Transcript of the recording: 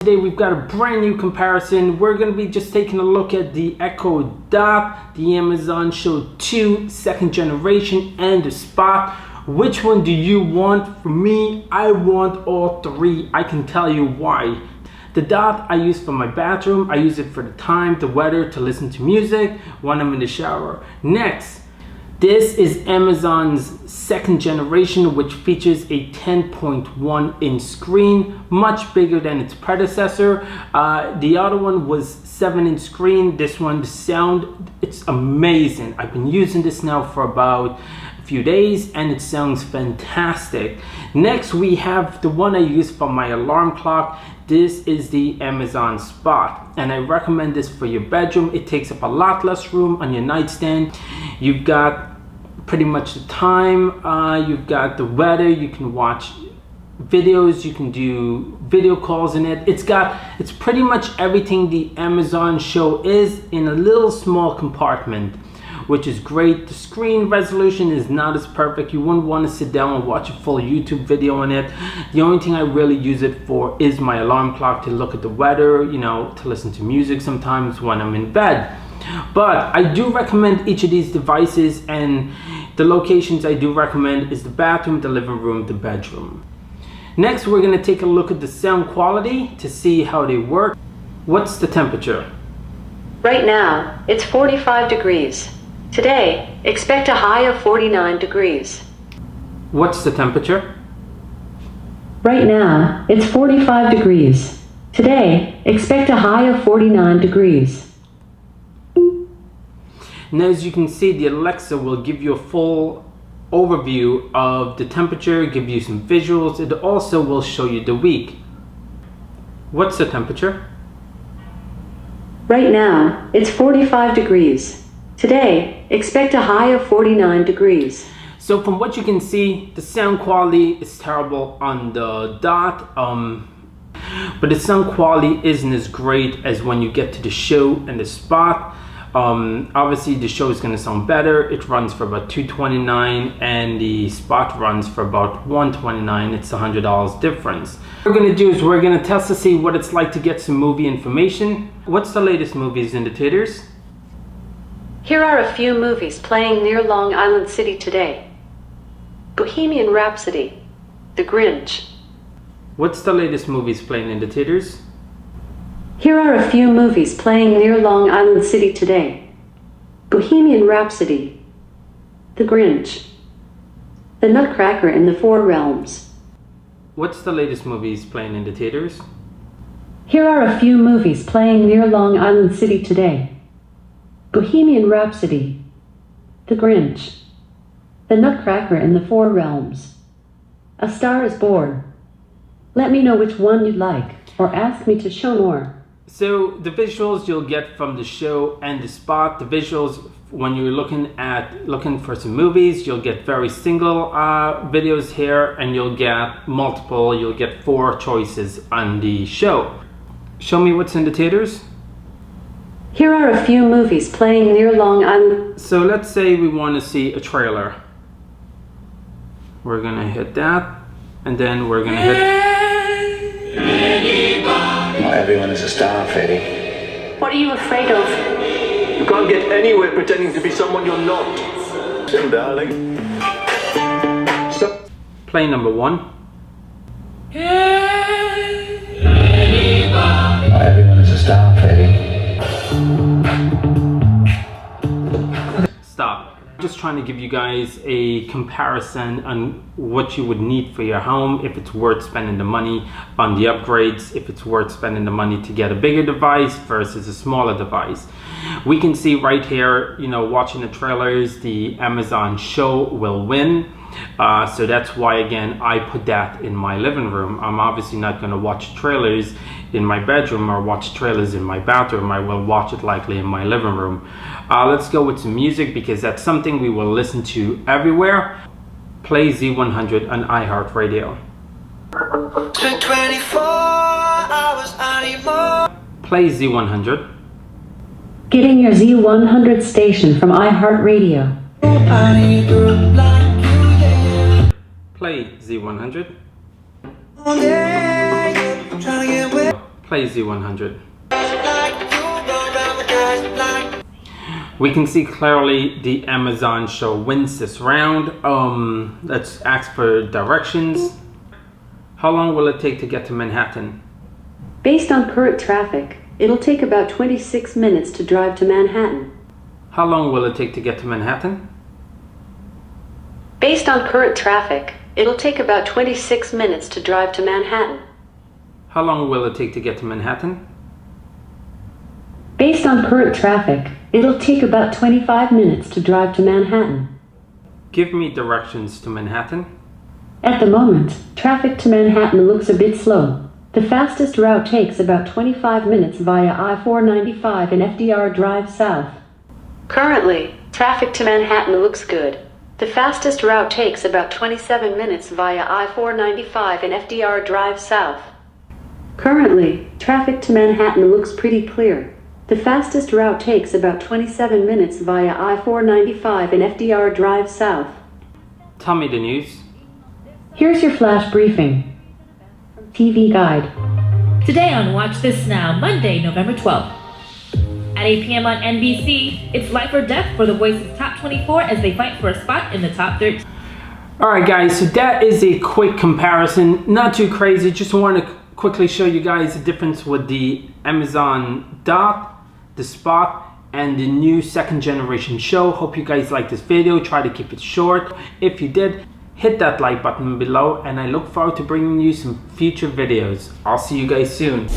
Today we've got a brand new comparison. We're going to be just taking a look at the Echo Dot, the Amazon Show 2 second generation, and the Spot. Which one do you want? For me, I want all three. I can tell you why. The Dot I use for my bathroom. I use it for the time, the weather, to listen to music when I'm in the shower. Next, this is Amazon's second generation, which features a 10.1 inch screen, much bigger than its predecessor. The other one was 7-inch screen. This one, the sound, it's amazing. I've been using this now for about a few days and it sounds fantastic. Next, we have the one I use for my alarm clock. This is the Amazon Spot, and I recommend this for your bedroom. It takes up a lot less room on your nightstand. You've got pretty much the time, you've got the weather, you can watch videos, you can do video calls in it. It's pretty much everything the Amazon Show is in a little small compartment, which is great. The screen resolution is not as perfect. You wouldn't want to sit down and watch a full YouTube video on it. The only thing I really use it for is my alarm clock, to look at the weather, you know, to listen to music sometimes when I'm in bed. But I do recommend each of these devices, and the locations I do recommend is the bathroom, the living room, the bedroom. Next, we're going to take a look at the sound quality to see how they work. What's the temperature? Right now, it's 45 degrees. Today, expect a high of 49 degrees. What's the temperature? Right now, it's 45 degrees. Today, expect a high of 49 degrees. Now, as you can see, the Alexa will give you a full overview of the temperature, give you some visuals. It also will show you the week. What's the temperature? Right now, it's 45 degrees. Today, expect a high of 49 degrees. So from what you can see, the sound quality is terrible on the Dot, but the sound quality isn't as great as when you get to the Show and the Spot. Obviously the Show is going to sound better. It runs for about $229 and the Spot runs for about $129. It's $100 difference. What we're going to do is we're going to test to see what it's like to get some movie information. What's the latest movies in the theaters? Here are a few movies playing near Long Island City today. Bohemian Rhapsody, The Grinch. What's the latest movies playing in the theaters? Here are a few movies playing near Long Island City today. Bohemian Rhapsody, The Grinch, The Nutcracker in the Four Realms. What's the latest movies playing in the theaters? Here are a few movies playing near Long Island City today. Bohemian Rhapsody, The Grinch, The Nutcracker in the Four Realms, A Star is Born. Let me know which one you'd like, or ask me to show more. So the visuals you'll get from the Show and the Spot, the visuals when you're looking for some movies, you'll get very single videos here, and you'll get multiple, you'll get 4 choices on the Show. Show me what's in the theaters. Here are a few movies playing near Long Island. So let's say we want to see a trailer. We're gonna hit that, and then we're gonna hit... Not everyone is a star, Freddy. What are you afraid of? You can't get anywhere pretending to be someone you're not. Listen, darling. Stop. Play number 1. Not everyone is a star, Freddy. Stop. Just trying to give you guys a comparison on what you would need for your home, if it's worth spending the money on the upgrades, if it's worth spending the money to get a bigger device versus a smaller device. We can see right here, you know, watching the trailers, the Amazon Show will win. So that's why, again, I put that in my living room. I'm obviously not going to watch trailers in my bedroom or watch trailers in my bathroom. I will watch it likely in my living room. Let's go with some music, because that's something we will listen to everywhere. Play Z100 on iHeartRadio. Spent 24 hours, I need more. Play Z100. Getting your Z100 station from iHeartRadio. I need to look like you, yeah. Play Z100. All day, trying to get away. Play Z100. We can see clearly the Amazon show wins this round. Let's ask for directions. How long will it take to get to Manhattan? Based on current traffic, it'll take about 26 minutes to drive to Manhattan. How long will it take to get to Manhattan? Based on current traffic, it'll take about 26 minutes to drive to Manhattan. How long will it take to get to Manhattan? Based on current traffic, it'll take about 25 minutes to drive to Manhattan. Give me directions to Manhattan. At the moment, traffic to Manhattan looks a bit slow. The fastest route takes about 25 minutes via I-495 and FDR Drive South. Currently, traffic to Manhattan looks good. The fastest route takes about 27 minutes via I-495 and FDR Drive South. Currently, traffic to Manhattan looks pretty clear. The fastest route takes about 27 minutes via I-495 and FDR Drive South. Tell me the news. Here's your flash briefing. TV Guide. Today on Watch This Now, Monday, November 12th. At 8 p.m. on NBC, it's life or death for The Voice's top 24 as they fight for a spot in the top 13. Alright guys, so that is a quick comparison. Not too crazy, just want to quickly show you guys the difference with the Amazon Dot, the Spot, and the new second generation show. Hope you guys like this video. Try to keep it short. If you did, hit that like button below, and I look forward to bringing you some future videos. I'll see you guys soon.